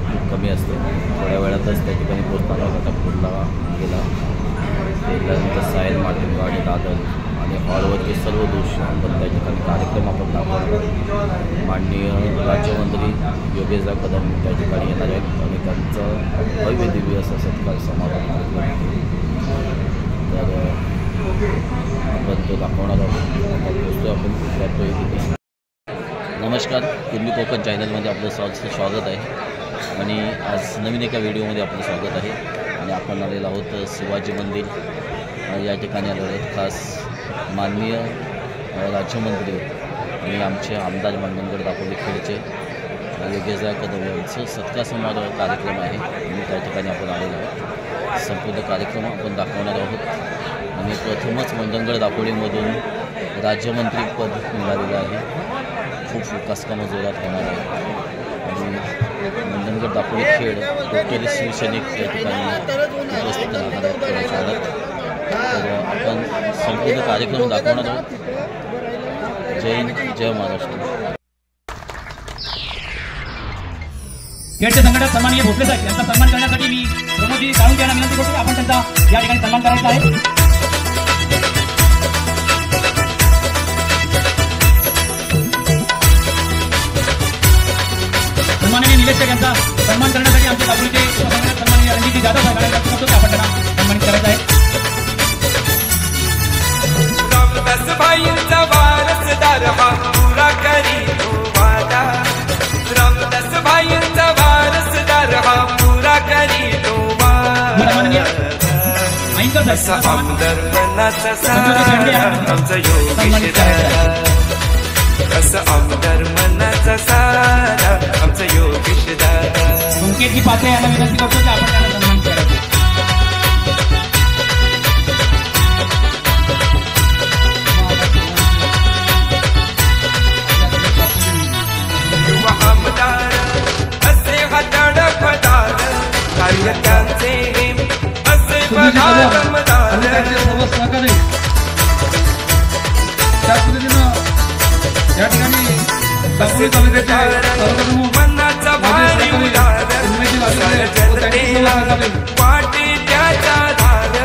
खूप कमी असते. थोड्या वेळातच त्या ठिकाणी पोचणारा घाटापूरला गेला. त्यानंतर सायल मार्टिन गाडी दादर आणि हॉलवरचे सर्व दृश्य आपण त्या ठिकाणी कार्यक्रम आपण दाखवला. माननीय राज्यमंत्री योगेशदा कदम त्या ठिकाणी येणार आहेत आणि त्यांचा भव्य दिव्य असा सत्कार समारोह कार्यक्रम तर आपण तो दाखवणार आहोत. पोचतो आपण करतो तिथे. नमस्कार, कुर्मी कोकण चॅनलमध्ये आपलं स्वागत आहे आणि आज नवीन एका व्हिडिओमध्ये आपलं स्वागत आहे. आणि आपण आलेलो आहोत शिवाजी मंदिर या ठिकाणी आलेलो आहेत. खास माननीय राज्यमंत्री आणि आमचे आमदार मंडणगड दापोली खेडचे योगेशदा कदम यांचं सत्कार समारोह कार्यक्रम आहे आणि त्या ठिकाणी आपण आलेलो आहोत. संपूर्ण कार्यक्रम आपण दाखवणार आहोत. आणि प्रथमच मंडणगड दापोलीमधून राज्यमंत्रीपद मिळालेलं आहे. खूप विकास कामं जोरात होणार आहे आणि मंडणगड दापोली खेड टोटली शिवसैनिक या ठिकाणी उपस्थित राहणार आहेत. तर आपण संपूर्ण कार्यक्रम दाखवणार आहोत. जय हिंद, जय महाराष्ट्र. खेळचे संघटक सन्माननीय भोसले साहेब यांचा सन्मान करण्यासाठी मी प्रमोदजी काढून यांना विनंती करतो. आपण त्यांचा या ठिकाणी सन्मान करायचा आहे. सन्माननीय निलेश यांचा सन्मान करण्यासाठी आमच्या दापोलीचे सन्माननीय रणजितजी जाधव साहेब यांना विनंती करतो की आपण त्यांना सन्मानित करायचं आहे. रामदास भाईंचा वारसदार हा पुरा करी तो वादा. रामदास भाईंचा वारसदार हा पुरा करी तो वादा. असा आमदार मनाचा सारा आमचा योगेशदार. असं आमदार मनाचा सारा आमचा योगेशदार. संकेतजी पात्रे यांना विनंती करतो की आपण त्यांना सन्मान करायचं. आमदार असे हाताळ पदार कार्य त्यांचे असे बघा आमदार. या ठिकाणी मनाचा भारी उदार जनतेला वाटे त्याचा धार.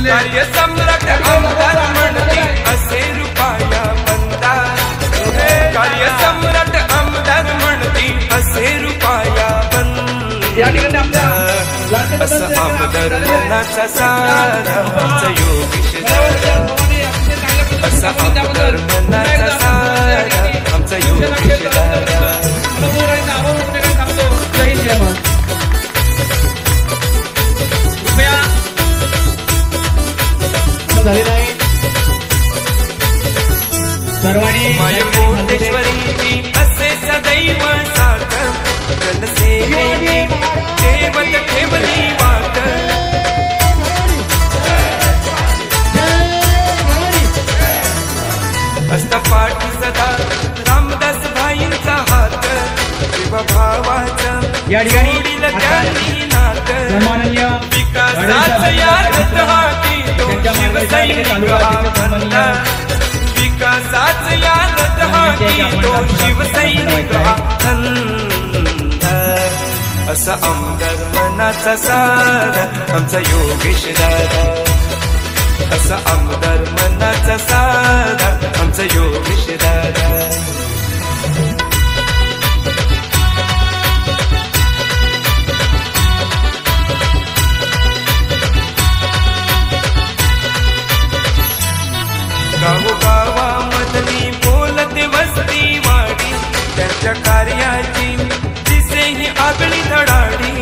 कार्य सम्राट आमदार म्हणते असे रुपया बंदार. कार्य सम्राट आमदार म्हणते असे रुपया बंदार. असं आमदार मनाचा सारा आमचा योगेशदार. असा आमदार मनाचा सारा आमचा योगेशदार. माय कोटेश्वरी असे सदैव साथ जनसेवेची ठेवत ठेवली वाट. असता पाठी सदा रामदास भाईंचा हात. शिव भावाचं जोडील त्यांनी नात. विकासाच यादत हाती तो शिवसैनिक हा बंदा. विकासाच यादत हाती तो शिवसैनिक हा बंदा. असा आमदार मनाचा सारा आमचा योगेशदार. असा आमदार मनाचा सारा आमचा योगेशदार. गावोगावामधली बोलते वस्ती वाडी. त्यांच्या कार्याची दिसेही आगळी धडाडी.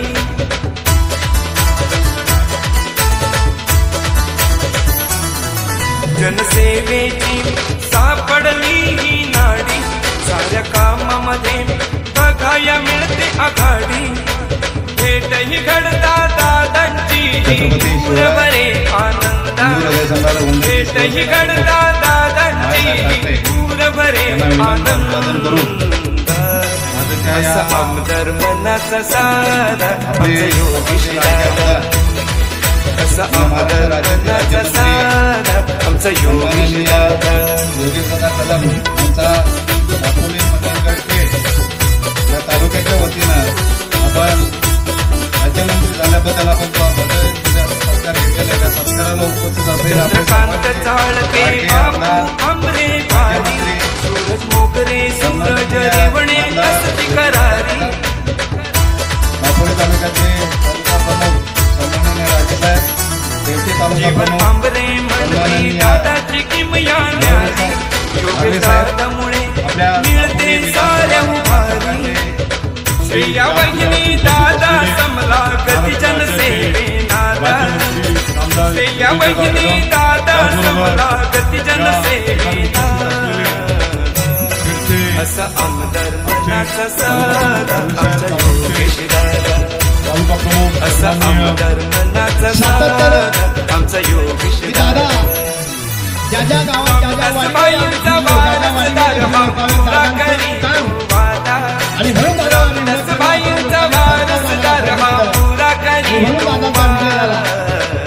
जनसेवेची सापडली ही नाडी. साऱ्या कामामध्ये बघाया मिळते आघाडी. भेटही घडता दादांची पूरभरे आनंद. भेटही घडता दादांची पूरभरे आनंद. असा आमदार मनाचा सारा आमचा योगेशदार. असा आमदार मनाचा सारा आमचा योगेशदार. योगेशदा कदम आमचा दापोली मंडणगड खेड या तालुक्याच्या वतीनं शेवटी दादाची किमया न्यारी योगदानामुळे मिळते साऱ्या उभारी श्रेया वहिनी दादा समला कधी जनसेवे नादा श्रेया वहिनी दादा समला कधी जनसेवे असा आमदार मनाचा साधा आमचा योगेश दादा असा आमदार मनाचा साधा आमचा योगेश दादा ज्या ज्या गावात ज्या ज्या बाईंचा वारसदार हा पुरा करी वादा आणि म्हणून दादा बाईंचा वारसदार हा पुरा करी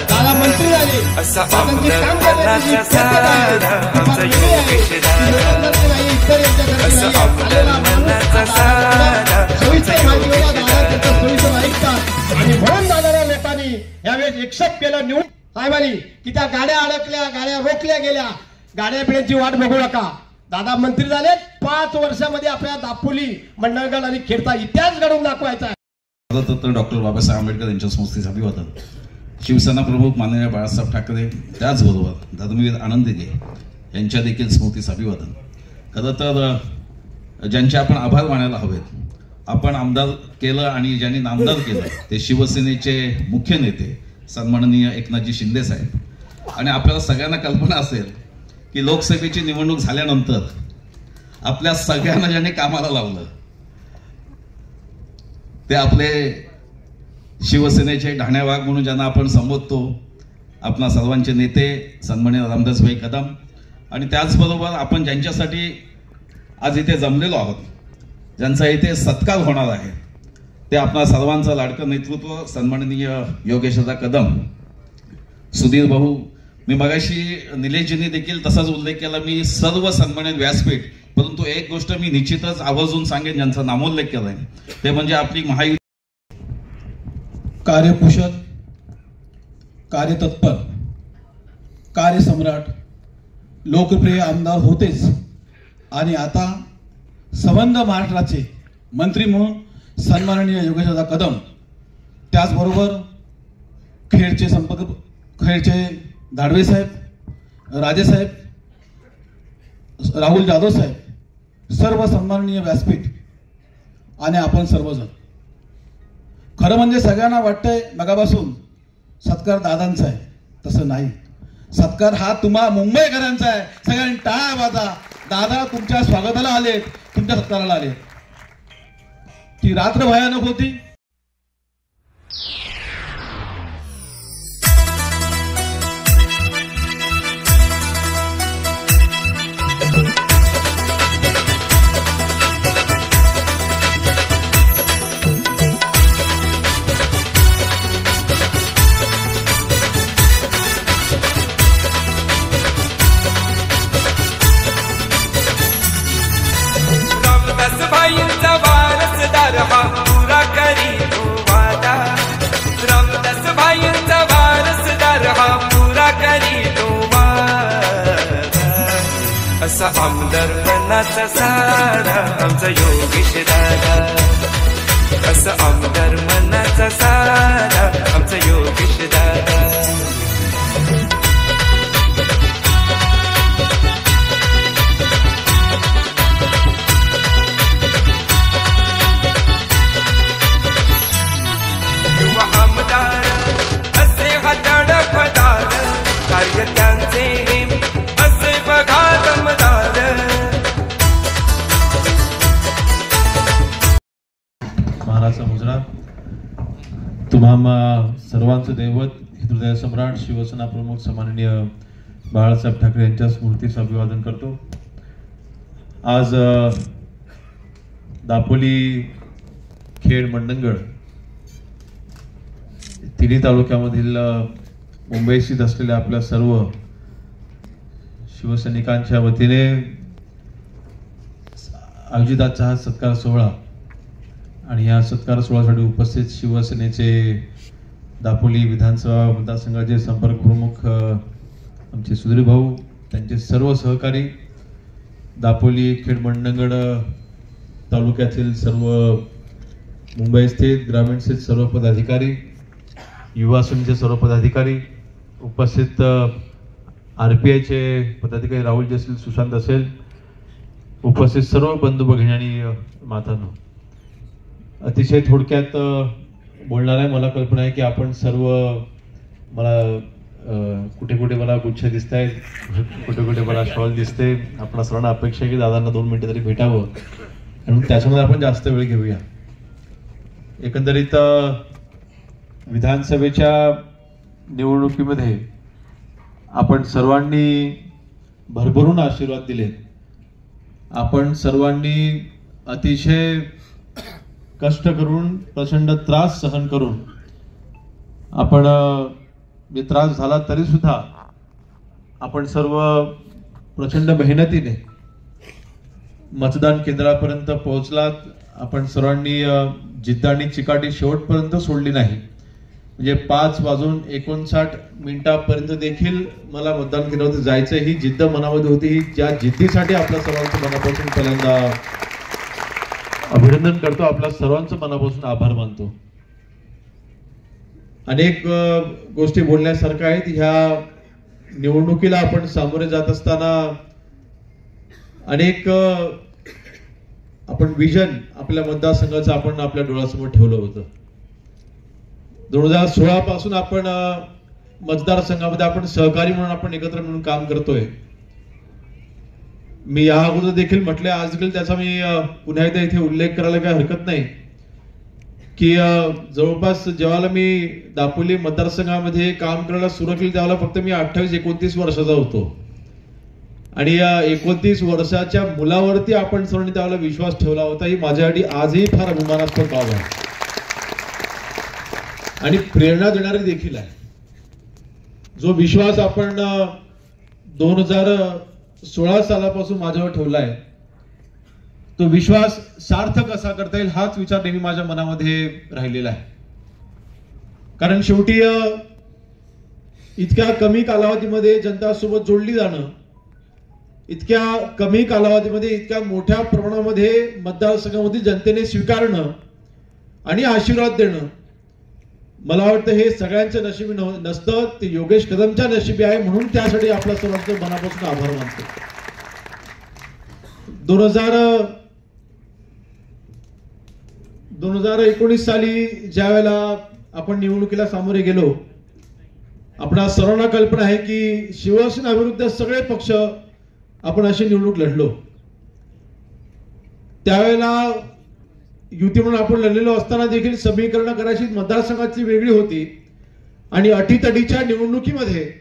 दादा मंत्री झाले असा आमदार मनाचा साधा आमचा योगेश दादा असा आमदार मनाचा साधा आणि म्हणून दादा लोकांनी यावेळेस एक्सेप्ट केलं निवडून साहेबांनी की त्या गाड्या अडकल्या, गाड्या रोखल्या गेल्या, गाड्या पिण्याची वाट बघू नका. दादा मंत्री झाले 5 वर्षामध्ये आपल्या दापोली, मंडणगड आणि खेडचा इतिहास घडवून दाखवायचा आहे. डॉक्टर बाबासाहेब आंबेडकर यांच्या स्मृतीस अभिवादन. शिवसेना प्रमुख माननीय बाळासाहेब ठाकरे त्याचबरोबर धर्मवीर आनंदगे यांच्या देखील स्मृतीस अभिवादन. खरं तर ज्यांचे आपण आभार मानायला हवेत, आपण आमदार केलं आणि ज्यांनी नामदार केलं ते शिवसेनेचे मुख्य नेते सन्माननीय एकनाथजी शिंदे साहेब. आणि आपल्याला सगळ्यांना कल्पना असेल की लोकसभेची निवडणूक झाल्यानंतर आपल्या सगळ्यांना ज्यांनी कामाला लावलं ते आपले शिवसेनेचे ढाण्या वाघ म्हणून ज्यांना आपण संबोधतो, आपणा सर्वांचे नेते सन्माननीय रामदासभाई कदम. आणि त्याचबरोबर आपण ज्यांच्यासाठी आज इथे जमलेलो आहोत, ज्यांचा इथे सत्कार होणार आहे, ते आपणा सर्वांचं लाडकं नेतृत्व सन्माननीय योगेशदा कदम, सुधीर भाऊ. मी मगाशी निलेशजींनी देखील तसाच उल्लेख केला. मी सर्व सन्मानित व्यासपीठ, परंतु एक गोष्ट मी निश्चितच आवर्जून सांगेन ज्यांचा नामोल्लेख केलाय, ते म्हणजे आपली महायुती. कार्यकुशल, कार्यतत्पर, कार्यसम्राट, लोकप्रिय आमदार होतेच आणि आता संबंध महाराष्ट्राचे मंत्री म्हणून सन्माननीय योगेशदा कदम, त्याचबरोबर खेडचे दाढवे साहेब, राजे साहेब, राहुल जाधव साहेब, सर्व सन्माननीय व्यासपीठ आणि आपण सर्वजण. खरं म्हणजे सगळ्यांना वाटतंय मगापासून सत्कार दादांचा आहे, तसं नाही. सत्कार हा तुम्हा मुंबईकरांचा आहे. सगळ्यांनी टाळ्या वाजा. दादा तुमच्या स्वागताला आले, तुमच्या सत्काराला आले. ती रात्र भयानक होती. रामदासबाईंचा वारसदार हा पुरा करी वादा रामदासबाईंचा वारसदार हा पुरा करी वादा असा आमदार मनाचा साधा आमचा योगेश दादा असा आमदार मनाचा साधा आमचा योगेश दादा असे हाताडपदार कार्य त्यांचे असे बघा दमदार. महाराजचा मुजरा. तुम्हा सर्वांचं दैवत हृदय सम्राट शिवसेना प्रमुख सन्माननीय बाळासाहेब ठाकरे यांच्या स्मृतीस अभिवादन करतो. आज दापोली, खेड, मंडणगड तिन्ही तालुक्यामधील मुंबई स्थित असलेल्या आपल्या सर्व शिवसैनिकांच्या वतीने आयोजित आजचा हा सत्कार सोहळा आणि या सत्कार सोहळ्यासाठी उपस्थित शिवसेनेचे दापोली विधानसभा मतदारसंघाचे संपर्क प्रमुख आमचे सुधीर भाऊ, त्यांचे सर्व सहकारी, दापोली, खेड, मंडणगड तालुक्यातील सर्व मुंबई स्थित, ग्रामीण स्थित सर्व पदाधिकारी, युवा समितीचे सर्व पदाधिकारी, उपस्थित RPIचे पदाधिकारी राहुल असेल, सुशांत असेल, उपस्थित सर्व बंधू भगिनी आणि मातांनो, अतिशय थोडक्यात बोलणार आहे. मला कल्पना आहे की आपण सर्व, मला कुठे कुठे मला गुच्छ दिसत आहेत, कुठे कुठे मला शॉल दिसते. आपल्या सर्वांना अपेक्षा आहे की दादांना 2 मिनिटं तरी भेटावं आणि त्याच्यामध्ये आपण जास्त वेळ घेऊया. एकंदरीत विधानसभेच्या निवडणुकीमध्ये आपण सर्वांनी भरभरून आशीर्वाद दिले. आपण सर्वांनी अतिशय कष्ट करून, प्रचंड त्रास सहन करून, आपण त्रास झाला तरी सुद्धा आपण सर्व प्रचंड मेहनतीने मतदान केंद्रापर्यंत पोहोचलात. आपण सर्वांनी जिद्द आणि चिकाटी शेवटपर्यंत सोडली नाही. म्हणजे 5:59 देखील मला मतदान केंद्रावरती जायचं, ही जिद्द मनामध्ये होती. ही ज्या जिद्दीसाठी आपल्या सर्वांचं मनापासून पहिल्यांदा अभिनंदन करतो, आपल्या सर्वांचं मनापासून आभार मानतो. अनेक गोष्टी बोलण्यासारख्या आहेत. ह्या निवडणुकीला आपण सामोरे जात असताना अनेक आपण विजन आपल्या मतदारसंघाचं आपण आपल्या डोळ्यासमोर ठेवलं होतं. 2016 पासून आपण मतदारसंघामध्ये आपण सहकारी म्हणून आपण एकत्र मिळून काम करतोय. मी या अगोदर देखील म्हटलंय, आज देखील त्याचा मी पुन्हा एकदा इथे उल्लेख करायला काही हरकत नाही की जवळपास जेव्हा मी दापोली मतदारसंघामध्ये काम करायला सुरू केलं त्यावेळेला फक्त मी 28-29 वर्षाचा होतो आणि या 29 वर्षाच्या मुलावरती आपण सर्वांनी त्यावेळेला विश्वास ठेवला होता. ही माझ्यासाठी आजही फार अभिमानास्पद बाब आहे आणि प्रेरणा देणारी देखील आहे. जो विश्वास आपण 2016 सालापासून माझ्यावर ठेवला आहे, तो विश्वास सार्थक कसा करता येईल हाच विचार नेहमी माझ्या मनामध्ये राहिलेला आहे. कारण शेवटी इतक्या कमी कालावधीमध्ये जनतासोबत जोडली जाणं, इतक्या कमी कालावधीमध्ये इतक्या मोठ्या प्रमाणामध्ये मतदारसंघामध्ये जनतेने स्वीकारणं आणि आशीर्वाद देणं, मला वाटतं हे सगळ्यांच्या नशिबी नसतं, ते योगेश कदमच्या नशिबी आहे. म्हणून त्यासाठी आपल्या सर्वांचं मनापासून आभार मानतो. 2019 साली ज्या वेळेला आपण निवडणुकीला सामोरे गेलो, आपणा सर्वांना कल्पना आहे की शिवसेना विरुद्ध सगळे पक्ष आपण अशी निवडणूक लढलो. त्यावेळेला युती म्हणून आपण लढलेलो असताना देखील समीकरण करायची मतदारसंघाची वेगळी होती आणि अटीतटीच्या निवडणुकीमध्ये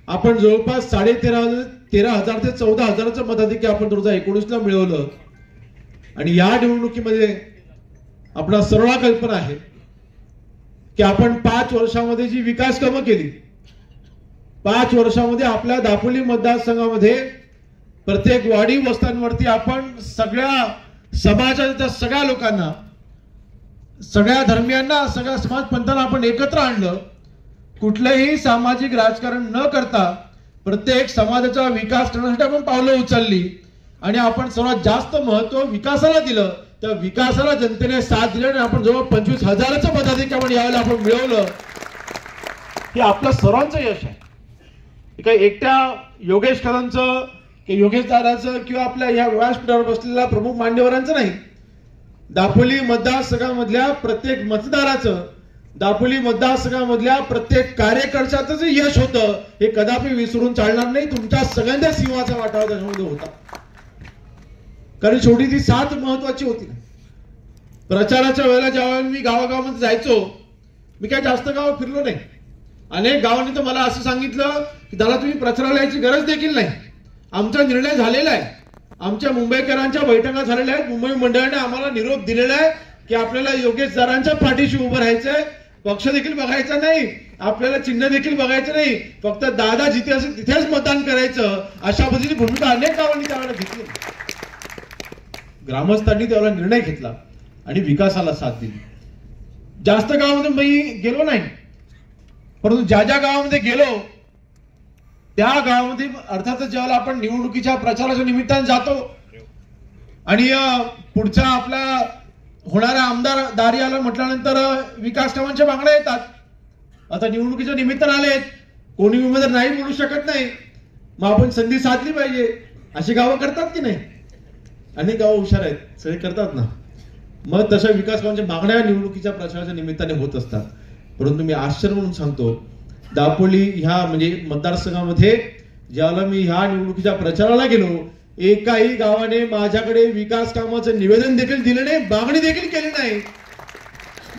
आपण जवळपास 13,500 ते 14,000चं मताधिक्य आपण 2019ला मिळवलं. आणि या निवडणुकीमध्ये आपणा सर्वांना कल्पना आहे की आपण 5 वर्षामध्ये जी विकास कामं केली, 5 वर्षामध्ये आपल्या दापोली मतदारसंघामध्ये प्रत्येक वाडी वस्त्यांवरती आपण सगळ्या समाजाच्या सगळ्या लोकांना, सगळ्या धर्मियांना, सगळ्या समाज पंथांना आपण एकत्र आणलं. कुठलंही सामाजिक राजकारण न करता प्रत्येक समाजाचा विकास करण्यासाठी आपण पावलं उचलली आणि आपण सर्वात जास्त महत्व विकासाला दिलं. त्या विकासाला जनतेने साथ दिली आणि आपण जवळ 25,000चं मताधिक्य आपण यावेळेला आपण मिळवलं. हे आपलं सर्वांचं यश आहे. काही एकट्या योगेश कदमचं, योगेश दादाचं किंवा आपल्या या व्यासपीठावर बसलेल्या प्रमुख मान्यवरांचं नाही. दापोली मतदारसंघामधल्या प्रत्येक मतदाराचं, दापोली मतदारसंघामधल्या प्रत्येक कार्यकर्त्याचं जे यश होतं हे कदापि विसरून चालणार नाही. तुमच्या सगळ्यांच्या सिंहाचा वाटावा त्याच्यामध्ये होता. कारण शेवटी ती साथ महत्वाची होती. प्रचाराच्या वेळेला ज्यावेळेला मी गावागावामध्ये जायचो, मी काय जास्त गाव फिरलो नाही. अनेक गावांनी तर मला असं सांगितलं की दादा तुम्ही प्रचाराला यायची गरज देखील नाही, आमचा निर्णय झालेला आहे. आमच्या मुंबईकरांच्या बैठका झालेल्या आहेत. मुंबई मंडळाने आम्हाला निरोप दिलेला आहे की आपल्याला योगेश दादांच्या पाठीशी उभं राहायचंय. पक्ष देखील बघायचा नाही, आपल्याला चिन्ह देखील बघायचं नाही, फक्त दादा जिथे असेल तिथेच मतदान करायचं. अशा पद्धतीची भूमिका अनेक गावांनी त्यावेळेला घेतली. ग्रामस्थांनी त्यावेळेला निर्णय घेतला आणि विकासाला साथ दिली. जास्त गावामध्ये मी गेलो नाही, परंतु ज्या ज्या गावामध्ये गेलो त्या गावामध्ये अर्थातच ज्यावेळेला आपण निवडणुकीच्या प्रचाराच्या निमित्ताने जातो आणि पुढच्या आपल्या होणाऱ्या आमदार दारी आला म्हटल्यानंतर विकास कामांच्या मागण्या येतात. आता निवडणुकीच्या निमित्ताने आलेत, कोणी उमेदवार नाही बोलू शकत नाही. मग आपण संधी साधली पाहिजे. अशी गावं करतात की नाही? अनेक गावं हुशार आहेत, सगळे करतात ना. मग तशा विकास कामांच्या मागण्या निवडणुकीच्या प्रचाराच्या निमित्ताने होत असतात. परंतु मी आश्चर्य म्हणून सांगतो, दापोली ह्या म्हणजे मतदारसंघामध्ये ज्याला मी ह्या निवडणुकीच्या प्रचाराला गेलो, एकाही गावाने माझ्याकडे विकास कामाचं निवेदन देखील दिलं नाही, मागणी देखील केली नाही.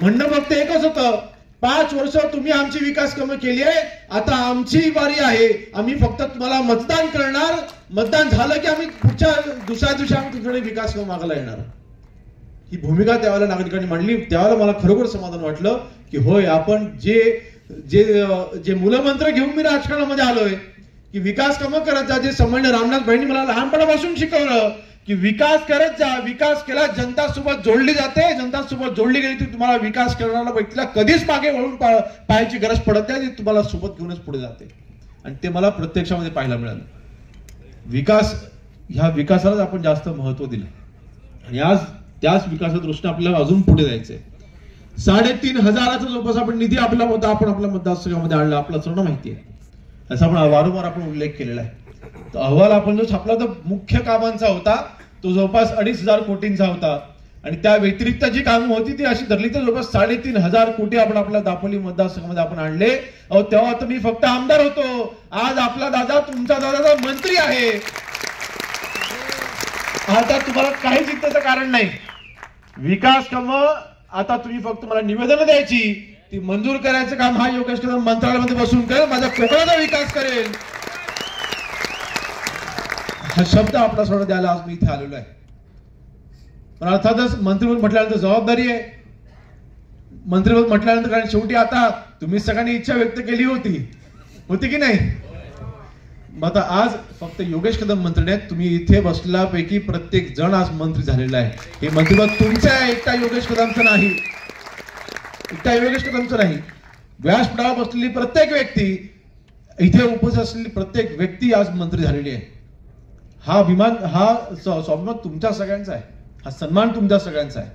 म्हणणं फक्त एकच होतं, 5 वर्ष तुम्ही आमची विकास कामं केली आहे, आता आमची बारी आहे, आम्ही फक्त तुम्हाला मतदान करणार, मतदान झालं की आम्ही दुसऱ्या दिवशी आम्ही तुमच्याकडे विकास कामं मागायला येणार. ही भूमिका त्यावेळेला नागरिकांनी मांडली. त्यावेळेला मला खरोखर समाधान वाटलं की होय, आपण जे मूलमंत्र घेऊन मी राजकारणामध्ये आलोय की विकास कामं करत जा, जे सन्माननीय रामनाथ भाईंनी मला लहानपणापासून शिकवलं की विकास करत जा, विकास केला जनता सोबत जोडली जाते, जनता सोबत जोडली गेली तर तुम्हाला विकास करणारा व्यक्तीला कधीच मागे वळून पाहायची गरज पडत नाही, ती तुम्हाला सोबत घेऊनच पुढे जाते. आणि ते मला प्रत्यक्षामध्ये पाहायला मिळालं. ह्या विकासालाच आपण जास्त महत्व दिलं आणि आज त्याच विकासाच्या दृष्टीने आपल्याला अजून पुढे जायचंय. 3,500 जवळपास आपण निधी आपल्या मतदारसंघामध्ये आणला, आपला सर्व माहिती आहे, असा आपण वारंवार आपण उल्लेख केलेला आहे. तो अहवाल आपण जो छापला तो मुख्य कामांचा होता, तो जवळपास 2,500 कोटींचा होता. आणि त्या व्यतिरिक्त जी कामं होती ती अशी धरली तर जवळपास 3,500 कोटी आपण आपल्या दापोली मतदारसंघामध्ये आपण आणले. तेव्हा तर मी फक्त आमदार होतो, आज आपला दादा, तुमचा दादा मंत्री आहे. आता तुम्हाला काहीच चिंतेचं कारण नाही. विकास कामं आता तुम्ही फक्त मला निवेदन द्यायची, ती मंजूर करायचं काम हा योगेश कदम मंत्रालयामध्ये बसून करेल, माझ्या कोकणाचा विकास करेल. हा शब्द आपला सोडा द्यायला आज मी इथे आलेलो आहे. पण अर्थातच मंत्रिपद म्हटल्यानंतर जबाबदारी आहे. मंत्रिपद म्हटल्यानंतर कारण शेवटी आता तुम्ही सगळ्यांनी इच्छा व्यक्त केली होती की नाही? मग आता आज फक्त योगेश कदम मंत्री नाहीत, तुम्ही इथे बसल्यापैकी प्रत्येक जण आज मंत्री झालेला आहे. हे मंत्रिपद तुमचं आहे, एकटा योगेश कदमचं नाही, एकटा योगेश कदमचं नाही. व्यासपीठावर बसलेली प्रत्येक व्यक्ती, इथे उपस्थित असलेली प्रत्येक व्यक्ती आज मंत्री झालेली आहे. हा अभिमान, हा स्वाभिमान तुमच्या सगळ्यांचा आहे, हा सन्मान तुमच्या सगळ्यांचा आहे.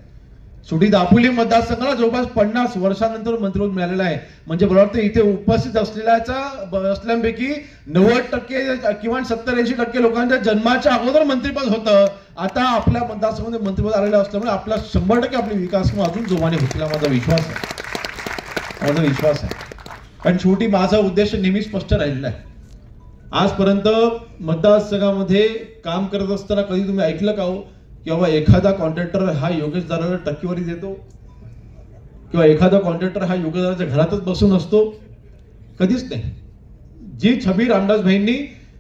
शेवटी दापोली मतदारसंघाला जवळपास 50 वर्षानंतर मंत्रिपद मिळालेलं आहे. म्हणजे मला वाटतं इथे उपस्थित असल्यापैकी 90% किंवा 70-80% लोकांच्या जन्माच्या अगोदर मंत्रिपद होतं. आता आपल्या मतदारसंघामध्ये मंत्रिपद आलेलं असल्यामुळे आपला 100% आपली विकास कामं अजून जोमाने होतील, माझा विश्वास आहे. कारण शेवटी माझा उद्देश नेहमी स्पष्ट राहिलेला आहे. आजपर्यंत मतदारसंघामध्ये काम करत असताना कधी तुम्ही ऐकलं का हो किंवा एखादा कॉन्ट्रॅक्टर हा योगेशदाराला टक्केवारी देतो किंवा एखादा कॉन्ट्रॅक्टर हा योगेशदाराच्या घरातच बसून असतो? कधीच नाही. जी छबी रामदास भाईंनी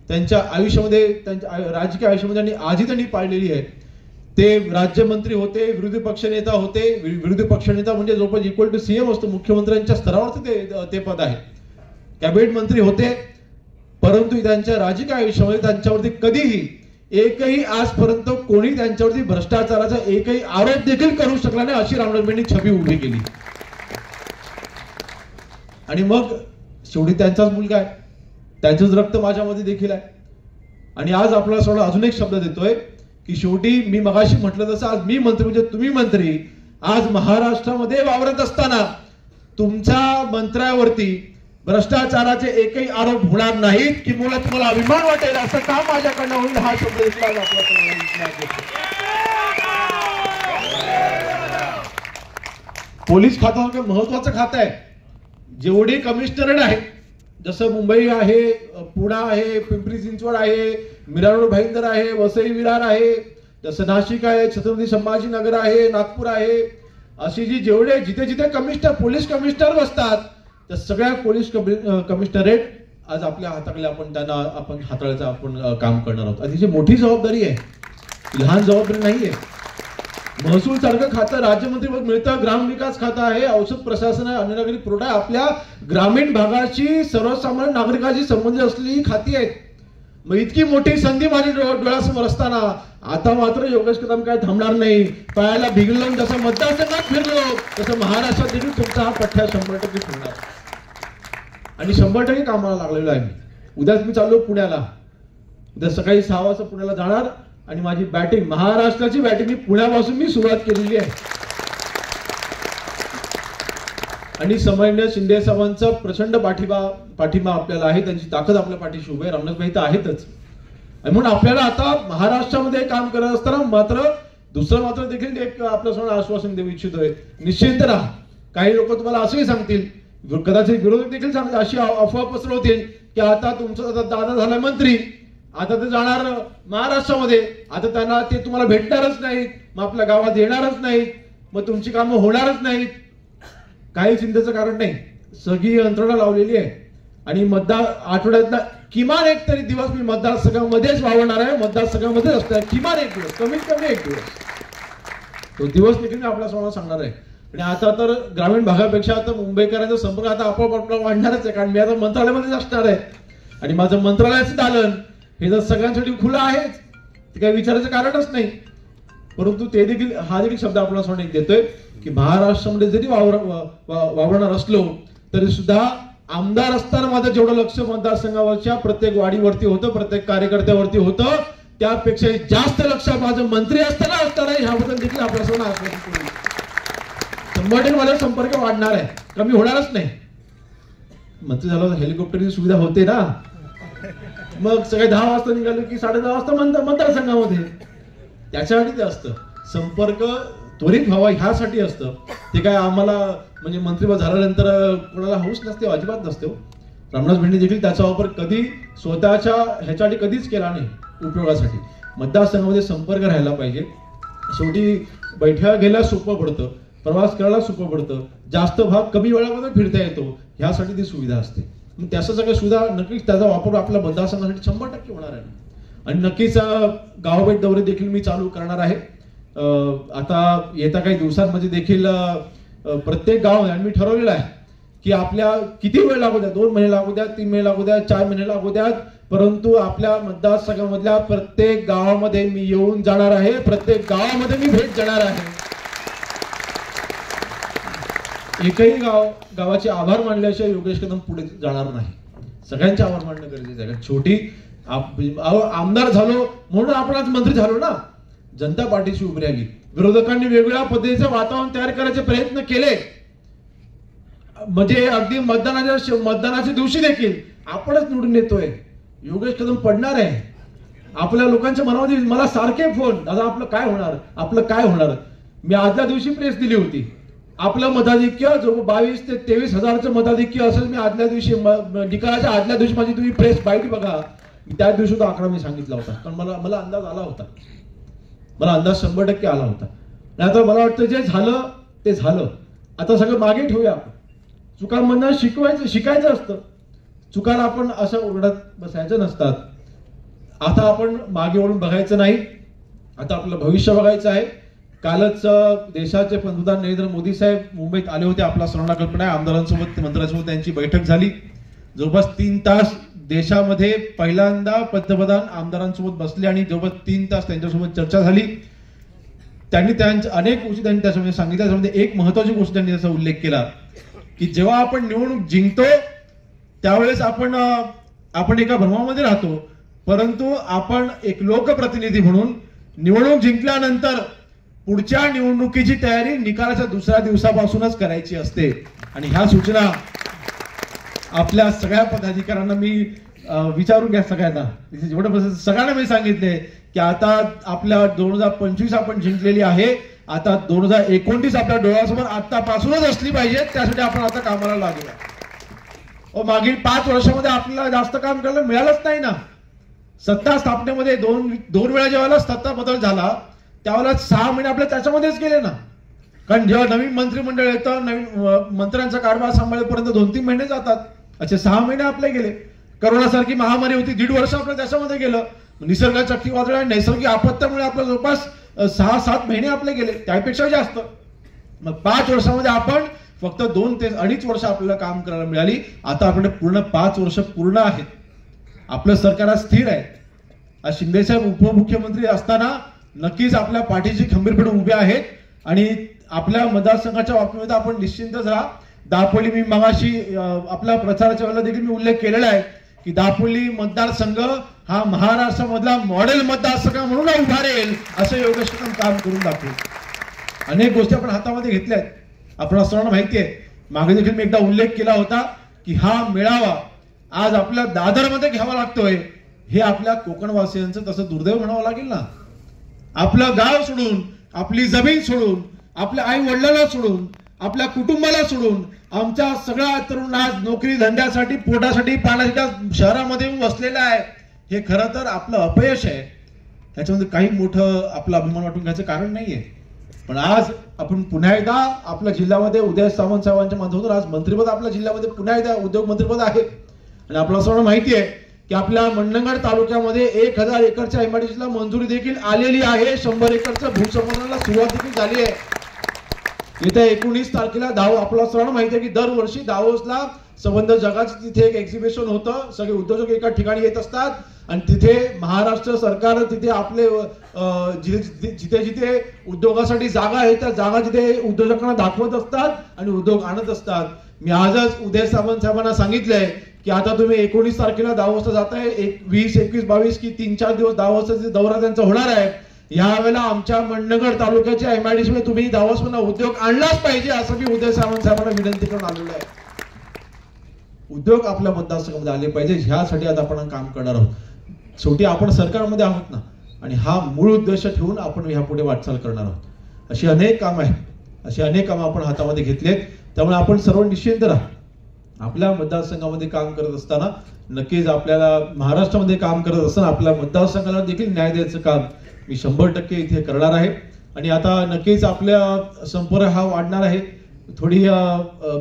त्यांच्या आयुष्यामध्ये, त्यांच्या राजकीय आयुष्यामध्ये आजही त्यांनी पाळलेली आहे. ते राज्यमंत्री होते, विरोधी पक्षनेता होते. विरोधी पक्षनेता म्हणजे जवळपास इक्वल टू सीएम असतो, मुख्यमंत्र्यांच्या स्तरावरती ते पद आहे. कॅबिनेट मंत्री होते, परंतु त्यांच्या राजकीय आयुष्यामध्ये त्यांच्यावरती कधीही एकही आजपर्यंत कोणी त्यांच्यावरती भ्रष्टाचाराचा एकही आरोप देखील करू शकला नाही, अशी रामदासबाईंनी छबी उभी केली. आणि मग शेवटी त्यांचाच मुलगा आहे, त्यांचंच रक्त माझ्यामध्ये देखील आहे. आणि आज आपल्याला सोडा अजून एक शब्द देतोय की शेवटी मी मगाशी म्हटलं तसं आज मी मंत्री म्हणजे तुम्ही मंत्री. आज महाराष्ट्रामध्ये वावरत असताना तुमच्या मंत्र्यावरती भ्रष्टाचाराचे एकही आरोप होणार नाहीत की मुला तुम्हाला अभिमान वाटेल असं काम माझ्याकडनं होईल, हा शब्द इथला पोलीस खातं महत्वाचं खातं आहे. जेवढे कमिशनरेट आहेत, जसं मुंबई आहे, पुणे आहे, पिंपरी चिंचवड आहे, मिरारोड भाईंदर आहे, वसई विरार आहे, जसं नाशिक आहे, छत्रपती संभाजीनगर आहे, नागपूर आहे, अशी जी जेवढे जिथे जिथे पोलीस कमिशनर बसतात त्या सगळ्या पोलीस कमिशनरेट आज आपल्या हाताकडे आपण हाताळायचं आपण काम करणार आहोत. आणि जी मोठी जबाबदारी आहे, लहान जबाबदारी नाहीये. महसूल सारखं खातं राज्यमंत्रीपद मिळतं, ग्रामविकास खातं आहे, औषध प्रशासन आहे, अन्न नागरिक पुरवठा आहे, आपल्या ग्रामीण भागाची सर्वसामान्य नागरिकाची संबंधित असलेली खाती आहेत. मग इतकी मोठी संधी माझी डोळ्यासमोर असताना आता मात्र योगेश कदम काय थांबणार नाही. पायाला भिगलं जसं मतदारसंघात फिरलो तसं महाराष्ट्रात देखील तुमचा हा पठ्ठा 100% फिरणार आणि 100% कामाला लागलेलो आहे. उद्याच मी चाललो पुण्याला, उद्या सकाळी 6 वाजता पुण्याला जाणार आणि माझी बॅटिंग, महाराष्ट्राची बॅटिंग मी पुण्यापासून सुरुवात केलेली आहे. आणि सन्माननीय शिंदे साहेबांचा प्रचंड पाठिंबा आपल्याला आहे, त्यांची ताकद आपल्या पाठीशी उभी आहे. रामनाथभाई तर आहेतच. आणि म्हणून आपल्याला आता महाराष्ट्रामध्ये काम करत असताना मात्र देखील एक आपल्यासमोर आश्वासन देऊ इच्छितोय. निश्चिंत राहा. काही लोक तुम्हाला असंही सांगतील, कदाचित विरोधक देखील सांगतील, अशी अफवा पसरवतील की आता तुमचा दादा झाला मंत्री, आता ते जाणार महाराष्ट्रामध्ये, आता त्यांना ते तुम्हाला भेटणारच नाहीत, मग आपल्या गावात येणारच नाहीत, मग तुमची कामं होणारच नाहीत. काही चिंतेचं कारण नाही. सगळी यंत्रणा लावलेली आहे आणि आठवड्यातला किमान एक तरी दिवस मी मतदारसंघामध्येच वावरणार आहे. मतदारसंघामध्येच असणार किमान एक दिवस, कमीत कमी एक दिवस. तो दिवस देखील मी आपल्यासमोर सांगणार आहे. आणि आता तर ग्रामीण भागापेक्षा आता मुंबईकरांचा संपर्क आता आपोआप वाढणारच आहे, कारण मी आता मंत्रालयामध्येच असणार आहे. आणि माझं मंत्रालयाचं दालन हे जर सगळ्यांसाठी खुलं आहेच, ते काही विचारायचं कारणच नाही. परंतु ते देखील हा देखील शब्द आपल्याला देतोय की महाराष्ट्रामध्ये जरी वावरणार असलो तरी सुद्धा आमदार असताना माझं जेवढं लक्ष मतदारसंघावरच्या प्रत्येक वाडीवरती होतं, प्रत्येक कार्यकर्त्यावरती होतं, त्यापेक्षा जास्त लक्ष माझं मंत्री असताना असणार आहे. ह्याबद्दल देखील आपल्यासमोर आश्वासन केलं. 100% माझा संपर्क वाढणार आहे, कमी होणारच नाही. मंत्री झालं हेलिकॉप्टरची सुविधा होते ना, मग सगळे 10 वाजता निघाले की 10:30 वाजता मतदारसंघामध्ये. त्याच्यासाठी ते असतं, संपर्क त्वरित व्हावा ह्यासाठी असतं. ते काय आम्हाला म्हणजे मंत्रीपद झाल्यानंतर कोणाला हौस नसते, अजिबात नसते. रामनाथ भेंडे देखील त्याचा वापर कधी स्वतःच्या ह्याच्यासाठी कधीच केला नाही उपयोगासाठी. मतदारसंघामध्ये संपर्क राहायला पाहिजे. शेवटी बैठका घ्यायला सोपं पडतं, प्रवास करायला सोपं पडतं, जास्त भाग कमी वेळामध्ये फिरता येतो, ह्यासाठी ती सुविधा असते. मग त्याच्या सगळ्या सुविधा नक्कीच त्याचा वापर आपल्या मतदारसंघासाठी 100% होणार आहे. आणि नक्कीच गावभेट दौरे देखील मी चालू करणार आहे. आता येत्या काही दिवसांमध्ये देखील प्रत्येक गाव मी ठरवलेलं आहे की आपल्या किती वेळ लागू द्या, 2 महिने लागू द्या, 3 महिने लागू द्या, 4 महिने लागू द्या, परंतु आपल्या मतदारसंघामधल्या प्रत्येक गावामध्ये मी येऊन जाणार आहे, प्रत्येक गावामध्ये मी भेट देणार आहे. एकही गावाचे आभार मानल्याशिवाय योगेश कदम पुढे जाणार नाही. सगळ्यांचे आभार मानणं गरजेचं आहे. छोटी आमदार झालो म्हणून आपण आज मंत्री झालो ना, जनता पार्टीची उभी राहिली. विरोधकांनी वेगवेगळ्या पद्धतीचं वातावरण तयार करायचे प्रयत्न केले, म्हणजे अगदी मतदानाच्या दिवशी देखील आपणच निवडून येतोय, योगेश कदम पडणार आहे. आपल्या लोकांच्या मनामध्ये मला सारखे फोन, दादा आपलं काय होणार, आपलं काय होणार. मी आदल्या दिवशी प्रेस दिली होती, आपलं मताधिक्य जो 22 ते 23 हजारचं मताधिक्य असेल. मी आदल्या दिवशी निकालाच्या आदल्या दिवशी माझी तुम्ही प्रेस बाईट बघा, त्या दिवशी तो आकडा मी सांगितला होता, कारण मला अंदाज आला होता, मला अंदाज 100% आला होता. आणि आता मला वाटतं जे झालं ते झालं, आता सगळं मागे ठेवूया. आपण चुकांमधनं शिकायचं असतं, चुकांना आपण असं ओरडत बसायचं नसतात. आता आपण मागे वळून बघायचं नाही, आता आपलं भविष्य बघायचं आहे. कालच देशाचे पंतप्रधान नरेंद्र मोदी साहेब मुंबईत आले होते. आपला सर्वांना कल्पना आहे, आमदारांसोबत मंत्र्यांसोबत त्यांची बैठक झाली. जवळपास 3 तास देशामध्ये पहिल्यांदा पंतप्रधान आमदारांसोबत बसले आणि जवळपास 3 तास त्यांच्यासोबत चर्चा झाली. त्यांनी त्यांच्या अनेक गोष्टी त्यांनी त्याच्यामध्ये सांगितल्या. त्यामध्ये एक महत्वाची गोष्ट त्यांनी त्याचा उल्लेख केला की जेव्हा आपण निवडणूक जिंकतो त्यावेळेस आपण एका भ्रमामध्ये राहतो, परंतु आपण एक लोकप्रतिनिधी म्हणून निवडणूक जिंकल्यानंतर पुढच्या निवडणुकीची तयारी निकालाच्या दुसऱ्या दिवसापासूनच करायची असते. आणि ह्या सूचना आपल्या सगळ्या पदाधिकाऱ्यांना मी विचारून घ्या, सगळ्यांना मी सांगितले की आता आपल्या 2025 आपण जिंकलेली आहे, आता 2029 आपल्या डोळ्यासमोर आतापासूनच असली पाहिजे. त्यासाठी आपण आता कामाला लागूया. मागील 5 वर्षामध्ये आपल्याला जास्त काम करायला मिळालंच नाही ना. सत्ता स्थापनेमध्ये दोन वेळा जेव्हा सत्ता बदल झाला त्यावेळेला 6 महिने आपल्या त्याच्यामध्येच गेले ना, कारण जेव्हा नवीन मंत्रिमंडळ येतं, नवीन मंत्र्यांचा कारभार सांभाळेपर्यंत 2-3 महिने जातात. अच्छा, 6 महिने आपले गेले. करोनासारखी महामारी होती, 1.5 वर्ष आपलं त्याच्यामध्ये गेलं. निसर्ग चक्रीवादळ आणि नैसर्गिक आपत्तीमुळे आपलं जवळपास 6-7 महिने आपले गेले, त्यापेक्षा जास्त. मग 5 वर्षामध्ये आपण फक्त 2 ते 2.5 वर्ष आपल्याला काम करायला मिळाली. आता आपल्याकडे पूर्ण 5 वर्ष पूर्ण आहेत. आपलं सरकार आज स्थिर आहे. आज शिंदेसाहेब उपमुख्यमंत्री असताना नक्कीच आपल्या पाठीशी खंबीरपणे उभे आहेत. आणि आपल्या मतदारसंघाच्या बाबतीमध्ये आपण निश्चिंतच राहा. दापोली, मी मगाशी आपल्या प्रचाराच्या वेळेला देखील मी उल्लेख केलेला आहे की दापोली मतदारसंघ हा महाराष्ट्रामधला मॉडेल मतदारसंघ म्हणून उभारेल, असं योगेश कदम काम करून दाखवेल. अनेक गोष्टी आपण हातामध्ये घेतल्या आहेत. आपल्याला सर्वांना माहिती आहे, मागे देखील मी एकदा उल्लेख केला होता की हा मेळावा आज आपल्या दादरमध्ये घ्यावा लागतोय, हे आपल्या कोकणवासियांचं तसं दुर्दैव म्हणावं लागेल ना. आपलं गाव सोडून, आपली जमीन सोडून, आपल्या आई वडिलांना सोडून, आपल्या कुटुंबाला सोडून आमच्या सगळ्या तरुण आज नोकरी धंद्यासाठी, पोटासाठी, पाण्यासाठी शहरामध्ये बसलेला आहे. हे खरं तर आपलं अपयश आहे. त्याच्यामध्ये काही मोठं आपला अभिमान वाटून घ्यायचं कारण नाहीये. पण आज आपण पुन्हा एकदा आपल्या जिल्ह्यामध्ये उदय सामंत साहेबांच्या माध्यमातून आज मंत्रिपद आपल्या जिल्ह्यामध्ये पुन्हा एकदा उद्योग मंत्रिपद आहे. आणि आपल्याला सर्वांना माहिती आहे की आपल्या मंडणगड तालुक्यामध्ये 1000 एकरच्या एमआयडीसीला मंजुरी देखील आलेली आहे. 100 एकरच्या भूसंपादनाला सुरुवात देखील झाली आहे. येत्या 19 तारखेला आपल्याला सर्वांना माहिती आहे की दरवर्षी दावोसला संबंध जगाचं तिथे एक एक्झिबिशन होतं. सगळे उद्योजक एका ठिकाणी येत असतात आणि तिथे महाराष्ट्र सरकार तिथे आपले जिथे जिथे उद्योगासाठी जागा आहे त्या जागा तिथे उद्योजकांना दाखवत असतात आणि उद्योग आणत असतात. मी आजच उदय सामंत साहेबांना सांगितलंय की आता तुम्ही 19 तारखेला दावोसला जाताय. 20, 21, 22 की 3-4 दिवस दावोसचा दौरा त्यांचा होणार आहे. यावेळेला आमच्या मंडणगड तालुक्याच्या एमआयडीसी मध्ये तुम्ही दावोसमध्ये उद्योग आणलाच पाहिजे असं मी उदय सामंत साहेबांना विनंती करून आलेलो आहे. उद्योग आपल्या मतदारसंघामध्ये आले पाहिजे, ह्यासाठी आता आपण काम करणार आहोत. शेवटी आपण सरकारमध्ये आहोत ना, आणि हा मूळ उद्देश ठेवून आपण ह्यापुढे वाटचाल करणार आहोत. अशी अनेक कामं आहेत, अशी अनेक कामं आपण हातामध्ये घेतलेत. त्यामुळे आपण सर्व निश्चिंत राहा. आपल्या मतदारसंघामध्ये काम करत असताना नक्कीच आपल्याला महाराष्ट्रामध्ये काम करत असताना आपल्या मतदारसंघाला देखील न्याय द्यायचं काम मी 100% इथे करणार आहे. आणि आता नक्कीच आपल्या संपर्क हा वाढणार आहे. थोडी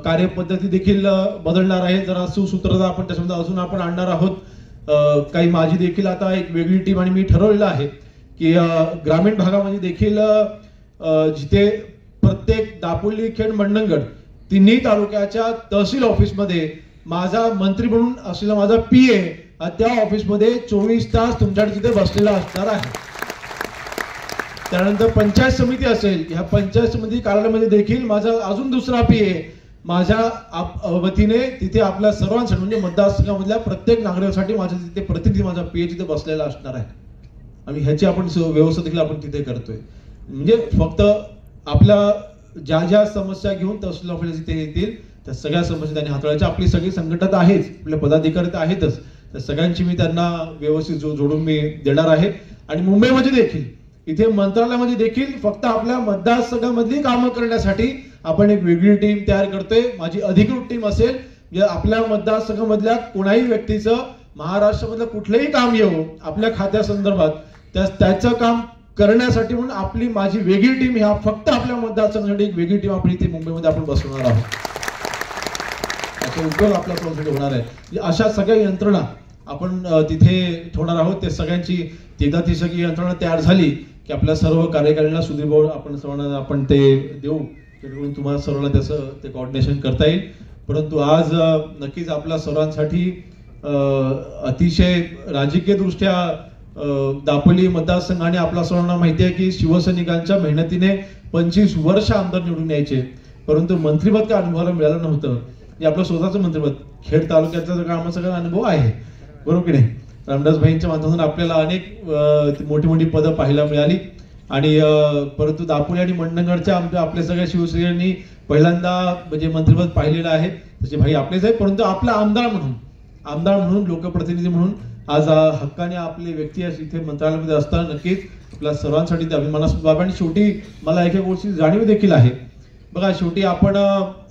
कार्यपद्धती देखील बदलणार आहे. जरा सुसूत्रता आपण त्याच्यामध्ये अजून आपण आणणार आहोत. काही माझी देखील आता एक वेगळी टीम आणि मी ठरवलेलं आहे की ग्रामीण भागामध्ये देखील जिथे प्रत्येक दापोली, खेड, मंडणगड तिन्ही तालुक्याच्या तहसील ऑफिसमध्ये माझा मंत्री म्हणून असलेला माझा PA त्या ऑफिसमध्ये 24 तास तुमच्याकडे तिथे बसलेला असणार आहे. त्यानंतर पंचायत समिती असेल, ह्या पंचायत समिती कार्यालयामध्ये देखील माझा अजून दुसरा PA माझ्या वतीने तिथे आपल्या सर्वांसाठी म्हणजे मतदारसंघामधल्या प्रत्येक नागरिकासाठी माझ्या तिथे प्रतिनिधी माझा PA तिथे बसलेला असणार आहे. आणि ह्याची आपण व्यवस्था देखील आपण तिथे करतोय. म्हणजे फक्त आपल्या ज्या ज्या समस्या घेऊन तहसील ऑफिस तिथे येतील त्या सगळ्या समस्या त्यांनी हाताळायच्या. आपली सगळी संघटना आहेच, आपले पदाधिकारी तर आहेतच, त्या सगळ्यांची मी त्यांना व्यवस्थित जोडून मी देणार आहे. आणि मुंबईमध्ये देखील इथे मंत्रालयामध्ये देखील फक्त आपल्या मतदारसंघामधली कामं करण्यासाठी आपण एक वेगळी टीम तयार करतोय. माझी अधिकृत टीम असेल. आपल्या मतदारसंघामधल्या कोणाही व्यक्तीचं महाराष्ट्रामधलं कुठलंही काम येऊ आपल्या खात्यासंदर्भात त्याचं काम करण्यासाठी म्हणून आपली माझी वेगळी टीम, ह्या फक्त आपल्या मतदारसंघासाठी एक वेगळी टीम आपण इथे मुंबईमध्ये आपण बसवणार आहोत. याचा उपयोग आपल्या सर्वांसाठी होणार आहे. अशा सगळ्या यंत्रणा आपण तिथे ठेवणार आहोत. ते सगळ्यांची एकदा ती सगळी यंत्रणा तयार झाली की आपल्या सर्व कार्यकारिणीला सुधीरभाऊ आपण सर्वांना आपण ते देऊ, जेणेकरून तुम्हाला सर्वांना त्याचं ते कोऑर्डिनेशन करता येईल. परंतु आज नक्कीच आपल्या सर्वांसाठी अतिशय राजकीय दृष्ट्या दापोली मतदारसंघाने आपल्या सर्वांना माहिती आहे की शिवसैनिकांच्या मेहनतीने 25 वर्ष आमदार निवडून यायचे, परंतु मंत्रिपद काय अनुभवाला मिळालं नव्हतं. हे आपलं स्वतःचं मंत्रिपद खेड तालुक्याचा आम्हाला सगळा अनुभव आहे, बरोबर की नाही. रामदास भाईंच्या माध्यमातून आपल्याला अनेक मोठी मोठी पदं पाहायला मिळाली. आणि परंतु दापोली आणि मंडणगडच्या आपल्या सगळ्या शिवसैनिकांनी पहिल्यांदा म्हणजे मंत्रिपद पाहिलेलं आहे. तसे भाई आपलेच आहे, परंतु आपला आमदार म्हणून लोकप्रतिनिधी म्हणून आज हक्काने आपली व्यक्ती इथे मंत्रालयामध्ये असताना नक्कीच आपल्या सर्वांसाठी ते अभिमानास्पद बाब. आणि शेवटी मला एका गोष्टीची जाणीव देखील आहे. बघा, शेवटी आपण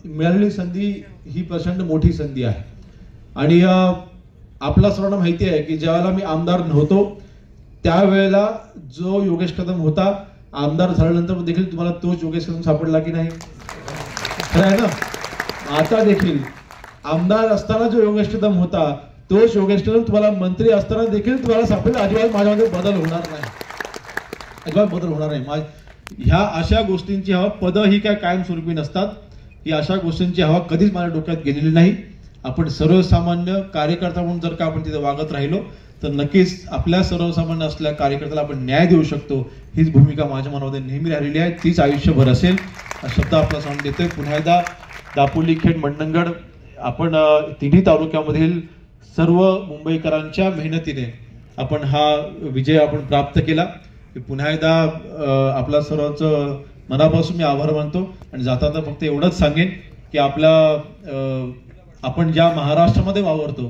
मिळालेली संधी ही प्रचंड मोठी संधी आहे. आणि आपल्या सर्वांना माहिती आहे की ज्यावेळेला मी आमदार नव्हतो त्यावेळेला जो योगेश कदम होता, आमदार झाल्यानंतर देखील तुम्हाला तोच योगेश कदम सापडला की नाही? खरं आहे ना. आता देखील आमदार असताना जो योगेश कदम होता तोच योगेश कदम तुम्हाला मंत्री असताना देखील तुम्हाला सापडेल. अजिबात माझ्यामध्ये बदल होणार नाही, अजिबात बदल होणार नाही. ह्या अशा गोष्टींची हवा, पदं ही काय कायमस्वरूपी नसतात. ही अशा गोष्टींची हवा कधीच माझ्या डोक्यात गेलेली नाही. आपण सर्वसामान्य कार्यकर्ता म्हणून जर का आपण तिथे वागत राहिलो तर नक्कीच आपल्या सर्वसामान्य असलेल्या कार्यकर्त्याला आपण न्याय देऊ शकतो. हीच भूमिका माझ्या मनामध्ये नेहमी राहिलेली आहे, तीच आयुष्यभर असेल हा शब्द आपला सांगून देतोय. पुन्हा एकदा दापोली, खेड, मंडणगड आपण तिन्ही तालुक्यामधील सर्व मुंबईकरांच्या मेहनतीने आपण हा विजय आपण प्राप्त केला. पुन्हा एकदा आपला सर्वांचं मनापासून मी आभार मानतो. आणि जाता फक्त एवढंच सांगेन की आपण ज्या महाराष्ट्रामध्ये वावरतो,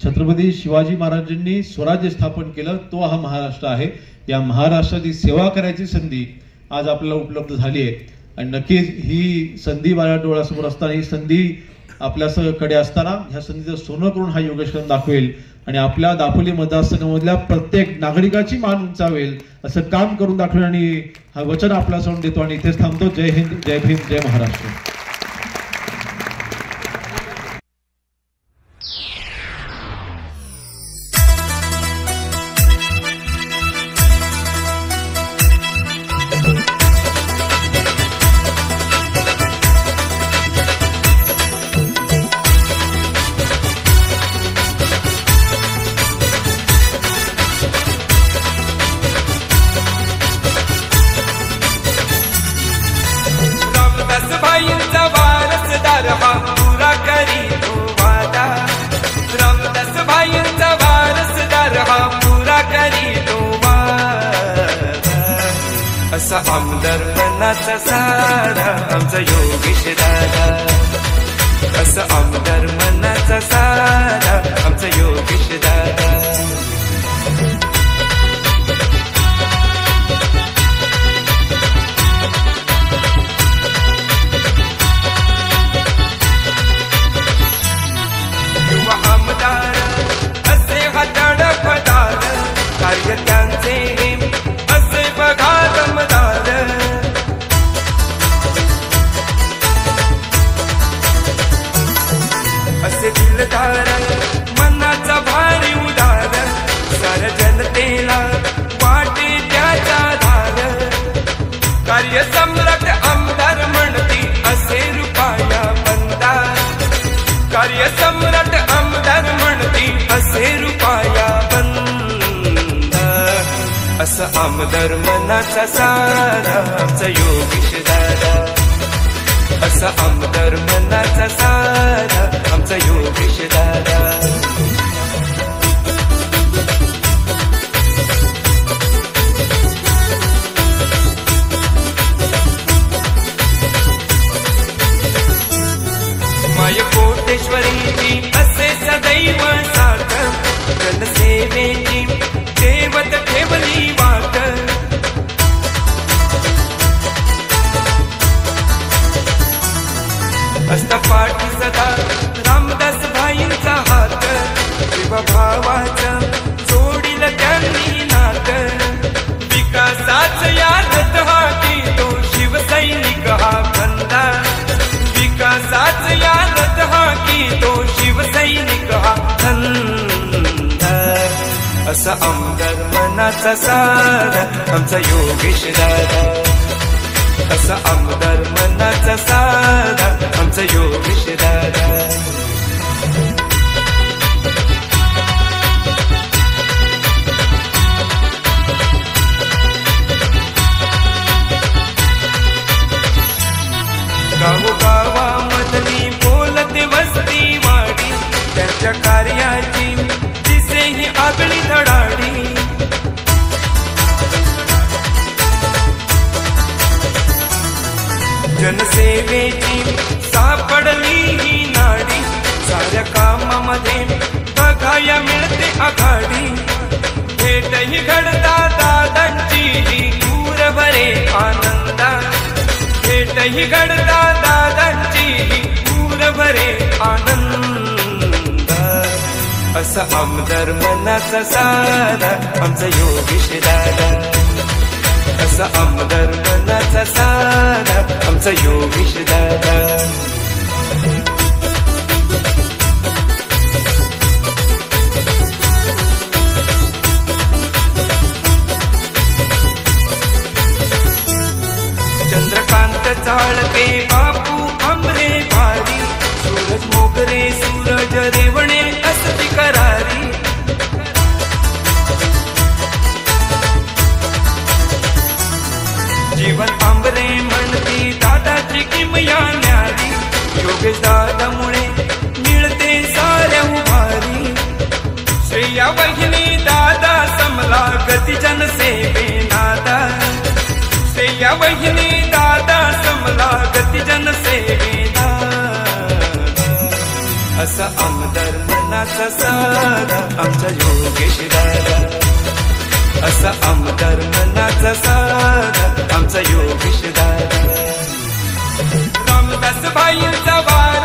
छत्रपती शिवाजी महाराजांनी स्वराज्य स्थापन केलं, तो हा महाराष्ट्र आहे. या महाराष्ट्राची सेवा करायची संधी आज आपल्याला उपलब्ध झाली आहे आणि नक्कीच ही संधी माझ्या डोळ्यासमोर असताना, ही संधी आपल्याकडे असताना ह्या संधीचं सोनं करून हा योगेश कदम दाखवेल आणि आपल्या दापोली मतदारसंघामधल्या प्रत्येक नागरिकाची मान उंचावेल असं काम करून दाखवेल आणि हा वचन आपल्यासमोर देतो आणि इथेच थांबतो. जय हिंद, जय भीम, जय महाराष्ट्र. असा आमदार मनाचा सारा आमचा योगेश दादा, असा आमदार मनाचा सारा आमचा योगेश दादा. युवा आमदार असे हाताड पदार, कार्य त्यांचे असे बघा दमदार. असे दिलदार मनाचा भारी उदार, साऱ्या जनतेला वाटे त्याचा धार. कार्य सम्राट आमदार म्हणती असे रुपया बंदा, कार्य सम्राट आमदार म्हणती असे रुपया बंदा. असं आमदार मनाचा सारा आमचा योगेश दादा, असा आमदार मनाचा सारा आमचा योगेश दादा. माय कोटेश्वरीची असे सदैव साथ, जनसेवेची देवत ठेवली वाट. असता पाठी सदा रामदास भाईंचा हात, शिवभावाचा जोडील त्यांनी नात. विकासाच यादत हाती तो शिवसैनिक हा बंदा, विकासाच यादत हाती तो शिवसैनिक हा बंदा. असा आमदार मनाचा सारा आमचा योगेश दादा, असा आमदार मनाचा सारा आमचा योगेश दादा. गावोगावामधली बोलते वस्ती वाडी, त्यांच्या कार्याची दिसेही आगळी धडाडी. जनसेवेची सापडली ही नाडी, साऱ्या कामामध्ये बघाया मिळते आघाडी. भेटही घडता दादांची ही दूर भरे आनंदा, भेटही घडता दादांची ही दूर भरे आनंदा. असा आमदार मनाचा सारा आमचा योगेश दादा, असा आमदार मनाचा सारा आमचा योगेश दादा. चंद्रकांत चाळके बापू आमरे भारी, सूरज मोगरे सूरज रेवणे असती करारी. जीवन आंबरे म्हणती दादाची किमया न्यारी, योगेश दादामुळे मिळते साऱ्या उभारी. श्रेया वहिनी दादा समला गती जनसेवे नादा, श्रेया वहिनी दादा समला गती जनसेवे नादा. असा आमदार मनाचा साधा आमचा योगेश दादा, असा आमदार मनाचा साधा आमचा योगेश दादा. रामदास भाईंचा वार